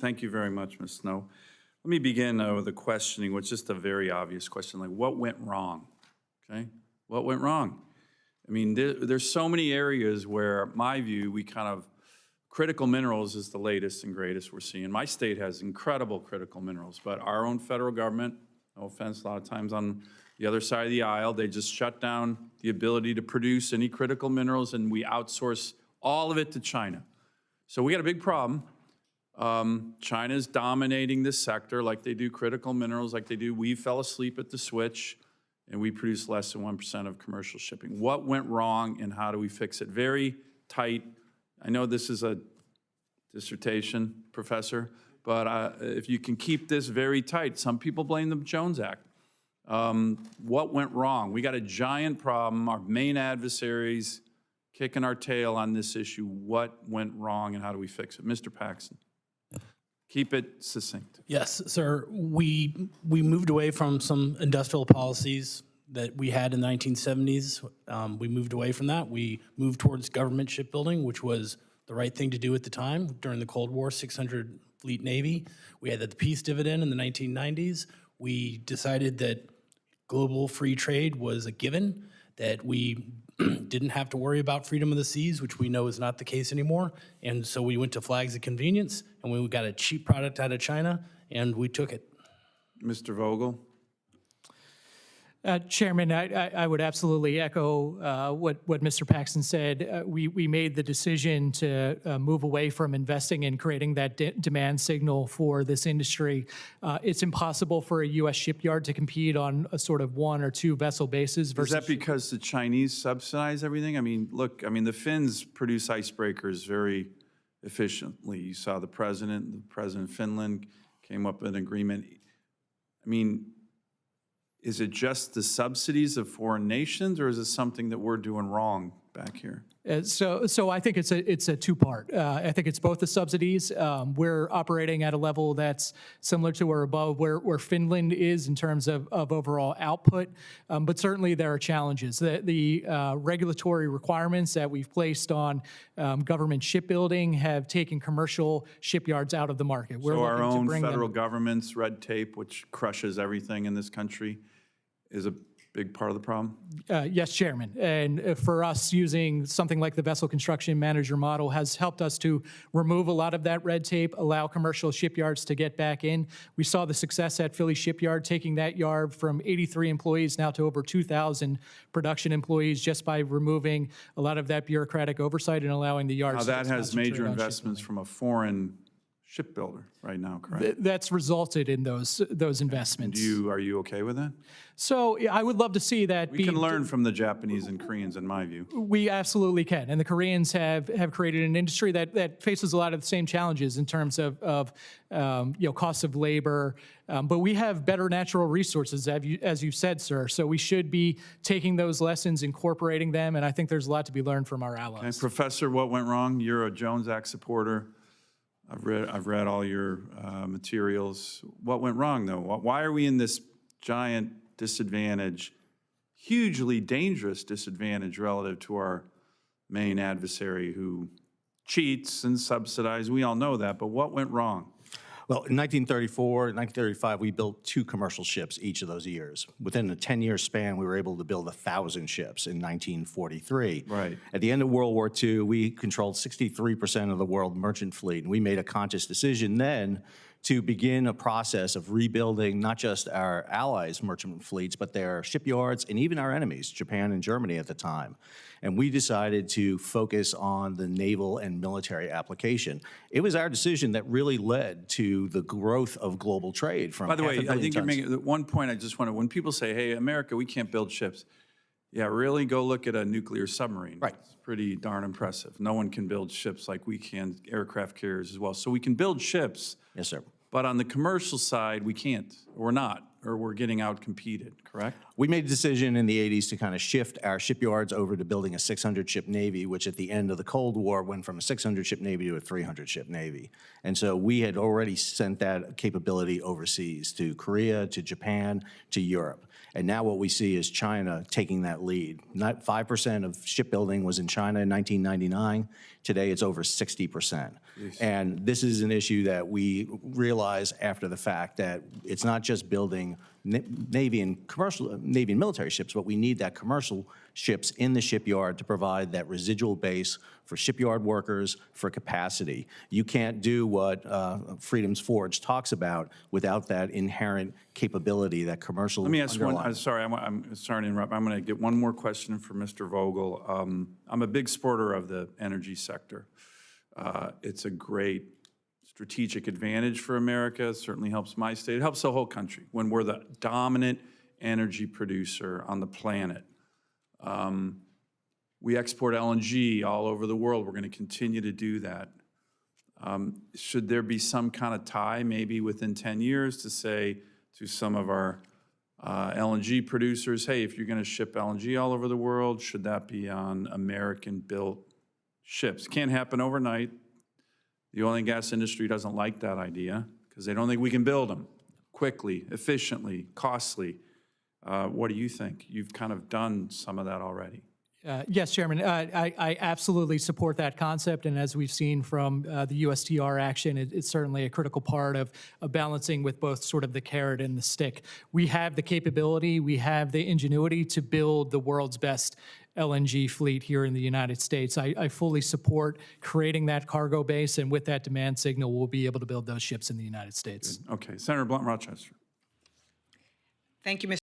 Thank you very much, Ms. Snow. Let me begin with a questioning, which is just a very obvious question, like what went wrong? Okay, what went wrong? I mean, there's so many areas where, my view, we kind of, critical minerals is the latest and greatest we're seeing. My state has incredible critical minerals, but our own federal government, no offense, a lot of times on the other side of the aisle, they just shut down the ability to produce any critical minerals, and we outsource all of it to China. So we got a big problem. China's dominating this sector like they do critical minerals, like they do. We fell asleep at the switch, and we produce less than 1% of commercial shipping. What went wrong, and how do we fix it? Very tight. I know this is a dissertation, Professor, but if you can keep this very tight, some people blame the Jones Act. What went wrong? We got a giant problem. Our main adversaries kicking our tail on this issue. What went wrong, and how do we fix it? Mr. Paxton. Keep it succinct. Yes, sir. We moved away from some industrial policies that we had in the 1970s. We moved away from that. We moved towards government shipbuilding, which was the right thing to do at the time. During the Cold War, 600 fleet Navy. We had the peace dividend in the 1990s. We decided that global free trade was a given, that we didn't have to worry about freedom of the seas, which we know is not the case anymore. And so we went to flags of convenience, and we got a cheap product out of China, and we took it. Mr. Vogel. Chairman, I would absolutely echo what Mr. Paxton said. We made the decision to move away from investing in creating that demand signal for this industry. It's impossible for a U.S. shipyard to compete on a sort of one or two vessel basis versus. Is that because the Chinese subsidize everything? I mean, look, the Finns produce icebreakers very efficiently. You saw the president of Finland came up with an agreement. I mean, is it just the subsidies of foreign nations, or is it something that we're doing wrong back here? So I think it's a two-part. I think it's both the subsidies. We're operating at a level that's similar to or above where Finland is in terms of overall output, but certainly there are challenges. The regulatory requirements that we've placed on government shipbuilding have taken commercial shipyards out of the market. So our own federal government's red tape, which crushes everything in this country, is a big part of the problem? Yes, Chairman. And for us, using something like the vessel construction manager model has helped us to remove a lot of that red tape, allow commercial shipyards to get back in. We saw the success at Philly Shipyard, taking that yard from 83 employees now to over 2,000 production employees just by removing a lot of that bureaucratic oversight and allowing the yards Now that has major investments from a foreign shipbuilder right now, correct? That's resulted in those investments. Are you okay with that? So I would love to see that. We can learn from the Japanese and Koreans, in my view. We absolutely can, and the Koreans have created an industry that faces a lot of the same challenges in terms of cost of labor, but we have better natural resources, as you said, sir. So we should be taking those lessons, incorporating them, and I think there's a lot to be learned from our allies. Okay, Professor, what went wrong? You're a Jones Act supporter. I've read all your materials. What went wrong, though? Why are we in this giant disadvantage, hugely dangerous disadvantage relative to our main adversary who cheats and subsidizes? We all know that, but what went wrong? Well, in 1934, 1935, we built 2 commercial ships each of those years. Within a 10-year span, we were able to build 1,000 ships in 1943. Right. At the end of World War II, we controlled 63% of the world merchant fleet, and we made a conscious decision then to begin a process of rebuilding not just our allies' merchant fleets, but their shipyards and even our enemies, Japan and Germany at the time. And we decided to focus on the naval and military application. It was our decision that really led to the growth of global trade from. By the way, I think you're making one point. I just want to, when people say, "Hey, America, we can't build ships," yeah, really go look at a nuclear submarine. Right. It's pretty darn impressive. No one can build ships like we can, aircraft carriers as well. So we can build ships. Yes, sir. But on the commercial side, we can't. We're not, or we're getting out-competed, correct? We made a decision in the 80s to kind of shift our shipyards over to building a 600-ship Navy, which at the end of the Cold War went from a 600-ship Navy to a 300-ship Navy. And so we had already sent that capability overseas to Korea, to Japan, to Europe. And now what we see is China taking that lead. Not 5% of shipbuilding was in China in 1999. Today it's over 60%. And this is an issue that we realize after the fact, that it's not just building Navy and military ships, but we need that commercial ships in the shipyard to provide that residual base for shipyard workers, for capacity. You can't do what Freedom's Forge talks about without that inherent capability, that commercial Let me ask one, underlying. I'm sorry to interrupt. I'm going to get one more question for Mr. Vogel. I'm a big supporter of the energy sector. It's a great strategic advantage for America. It certainly helps my state. It helps the whole country when we're the dominant energy producer on the planet. We export LNG all over the world. We're going to continue to do that. Should there be some kind of tie, maybe within 10 years, to say to some of our LNG producers, hey, if you're going to ship LNG all over the world, should that be on American-built ships? Can't happen overnight. The oil and gas industry doesn't like that idea because they don't think we can build them quickly, efficiently, costly. What do you think? You've kind of done some of that already. Yes, Chairman. I absolutely support that concept, and as we've seen from the USTR action, it's certainly a critical part of balancing with both sort of the carrot and the stick. We have the capability, we have the ingenuity to build the world's best LNG fleet here in the United States. I fully support creating that cargo base, and with that demand signal, we'll be able to build those ships in the United States. Okay, Senator Blunt Rochester. Thank you, Mr.